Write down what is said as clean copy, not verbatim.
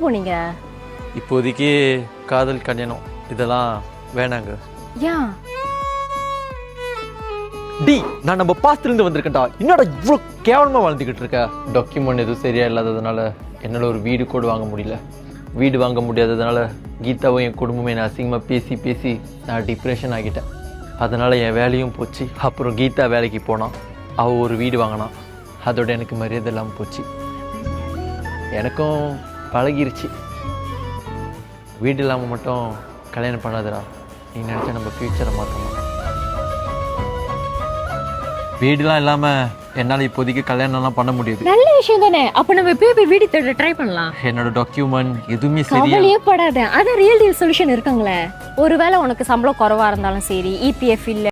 போனீங்க? இப்போதைக்கு காதல் கல்யாணம் இதெல்லாம் வேணாங்க. ஏன்? டி நான் நம்ம பாஸ்ட்லேருந்து வந்திருக்கேன்டா. என்னடா இவ்வளோ கேவலமாக வாழ்ந்துக்கிட்டு இருக்க? டாக்குமெண்ட் எதுவும் சரியா இல்லாததுனால என்னால் ஒரு வீடு கூட வாங்க முடியல. வீடு வாங்க முடியாததுனால கீதாவும் என் குடும்பமே நான் அசிங்கமாக பேசி பேசி நான் டிப்ரெஷன் ஆகிட்டேன். அதனால் என் வேலையும் போச்சு. அப்புறம் கீதா வேலைக்கு போனான், அவள் ஒரு வீடு வாங்கினான். அதோட எனக்கு மரியாதை இல்லாமல் போச்சு. எனக்கும் பழகிருச்சு. வீடு இல்லாமல் மட்டும் கல்யாணம் பண்ணாதடா. நீ நினச்சா நம்ம ஃப்யூச்சரை மாற்றணும். வீடுலாம் இல்லாமல் என்னால் இப்போதைக்கு கல்யாணம்லாம் பண்ண முடியாது. நல்ல விஷயம் தானே. அப்ப நம்ம போய் வீடு தேட ட்ரை பண்ணலாம். என்னோட டாக்குமெண்ட் எதுவுமே சரியா. கவலையே படாத, அதான் ரியல் டீல் சொல்யூஷன் இருக்குங்களே. ஒருவேளை உனக்கு சம்பளம் குறைவா இருந்தாலும் சரி, இபிஎஃப் இல்ல